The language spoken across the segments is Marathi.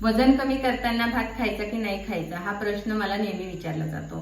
वजन कमी करताना भात खायचा की नाही खायचा हा प्रश्न मला नेहमी विचारला जातो.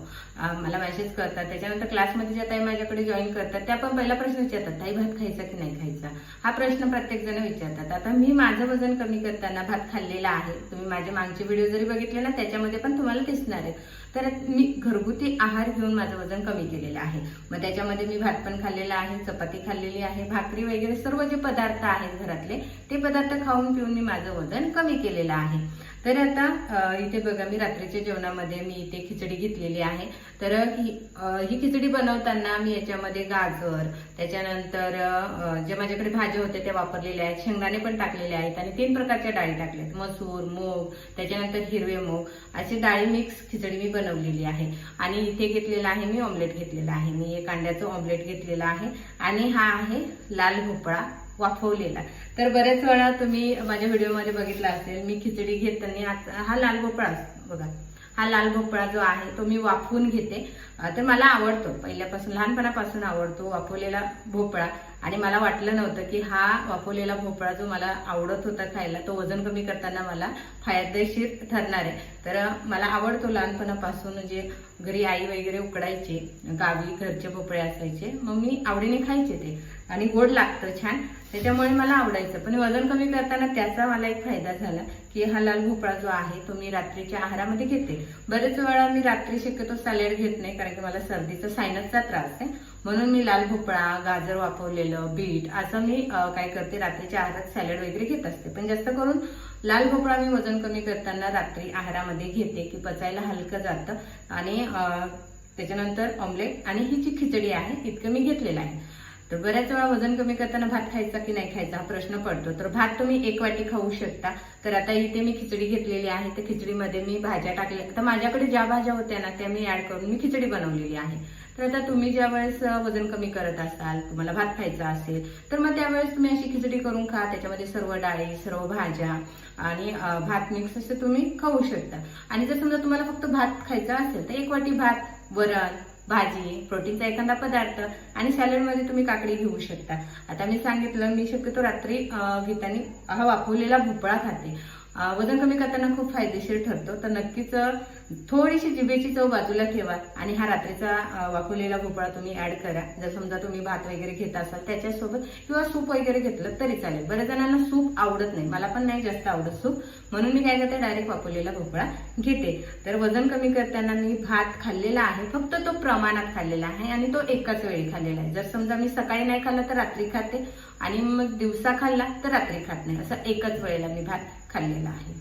मला मेसेज करतात, त्याच्यानंतर क्लासमध्ये ज्या ताई माझ्याकडे जॉईन करतात त्या पण पहिला प्रश्न विचारतात, ताई भात खायचा की नाही खायचा. हा प्रश्न प्रत्येक जण विचारतात. आता मी माझं वजन कमी करताना भात खाल्लेला आहे. तुम्ही माझे मागचे व्हिडिओ जरी बघितले ना त्याच्यामध्ये पण तुम्हाला दिसणार आहे. तर मी घरगुती आहार घेऊन माझं वजन कमी केलेलं आहे. मग त्याच्यामध्ये मी भात पण खाल्लेला आहे, चपाती खाल्लेली आहे, भाकरी वगैरे सर्व जे पदार्थ आहेत घरातले ते पदार्थ खाऊन पिऊन मी माझं वजन कमी केलेलं आहे. तर आता इथे बघा मी रात्रीच्या जेवणामध्ये मी इथे खिचडी घेतलेली आहे. तर ही खिचडी बनवताना मी याच्यामध्ये गाजर, त्याच्यानंतर जे माझ्याकडे भाज्या होत्या त्या वापरलेल्या आहेत, शेंगदाणे पण टाकलेले आहेत आणि 3 प्रकारच्या डाळी टाकल्यात, मसूर, मूग, त्याच्यानंतर हिरवे मूग अशी डाळी मिक्स खिचडी मी बनवलेली आहे. आणि इथे घेतलेला आहे मी ऑमलेट घेतलेला आहे. मी एक अंड्याचं ऑमलेट घेतलेलं आहे आणि हा आहे लाल भोपळा वाफवलेला. तर बरेच वेळा तुम्ही माझ्या व्हिडिओमध्ये बघितला असेल मी खिचडी घेताना हा लाल भोपळा बघा, हा लाल भोपळा जो आहे तो मी वाफवून घेते. तर मला आवडतो, पहिल्यापासून लहानपणापासून आवडतो वाफवलेला भोपळा. आणि मला वाटलं नव्हतं की हा वाफवलेला भोपळा जो मला आवडत होता खायला तो वजन कमी करताना मला फायदेशीर ठरणार आहे. तर मला आवडतो लहानपणापासून, जे घरी आई वगैरे उकडायचे, गावी घरचे भोपळे असायचे, मग मी आवडीने खायचे ते आणि गोड लागतं छान, त्याच्यामुळे मला आवडायचं. पण वजन कमी करताना त्याचा मला एक फायदा झाला की हा लाल भोपळा जो आहे तो मी रात्रीच्या आहारामध्ये घेते. बरेच वेळा मी रात्री शक्यतो सॅलड घेत नाही कारण की मला सर्दीचा सायनसचा त्रास आहे, म्हणून मी लाल भोपळा, गाजर वाफवलेलं, बीट असं मी काय करते रात्रीच्या आहारात सॅलड वगैरे घेत असते. पण जास्त करून लाल भोपळा मी वजन कमी करताना रात्री आहारामध्ये घेते की पचायला हलकं जातं. आणि त्याच्यानंतर ऑमलेट आणि ही जी खिचडी आहे इतकं मी घेतलेलं आहे. तर बऱ्याच वेळा वजन कमी करताना भात खायचा की नाही खायचा हा प्रश्न पडतो. तर भात तुम्ही 1 वाटी खाऊ शकता. तर आता इथे मी खिचडी घेतलेली आहे, तर खिचडीमध्ये मी भाज्या टाकल्या. तर माझ्याकडे ज्या भाज्या होत्या ना त्या मी ऍड करून मी खिचडी बनवलेली आहे. तर आता तुम्ही ज्या वेळेस वजन कमी करत असाल, तुम्हाला भात खायचा असेल तर मग त्यावेळेस तुम्ही अशी खिचडी करून खा. त्याच्यामध्ये सर्व डाळी, सर्व भाज्या आणि भात मिक्स असं तुम्ही खाऊ शकता. आणि जर समजा तुम्हाला फक्त भात खायचा असेल तर 1 वाटी भात, वरण, भाजी, प्रोटीनचा एखादा पदार्थ आणि सॅलडमध्ये तुम्ही काकडी घेऊ शकता. आता मी सांगितलं मी शक्यतो रात्री घेताना हा वाफवलेला भोपळा खाते. वजन कमी करताना खूप फायदेशीर ठरतो. तर नक्कीच थोडीशी जिभेची चव बाजूला ठेवा आणि हा रात्रीचा वाफवलेला भोपळा तुम्ही ऍड करा. जर समजा तुम्ही भात वगैरे घेत असाल त्याच्यासोबत किंवा सूप वगैरे घेतलं तरी चालेल. बऱ्याच जणांना सूप आवडत नाही, मला पण नाही जास्त आवडत सूप, म्हणून मी काय करते डायरेक्ट वाफवलेला भोपळा घेते. तर वजन कमी करताना मी भात खाल्लेला आहे, फक्त तो प्रमाणात खाल्लेला आहे आणि तो एकाच वेळी खाल्लेला आहे. जर समजा मी सकाळी नाही खाल्ला तर रात्री खाते आणि मग दिवसा खाल्ला तर रात्री खात नाही, असं एकच वेळेला मी भात खाल्लेला आहे.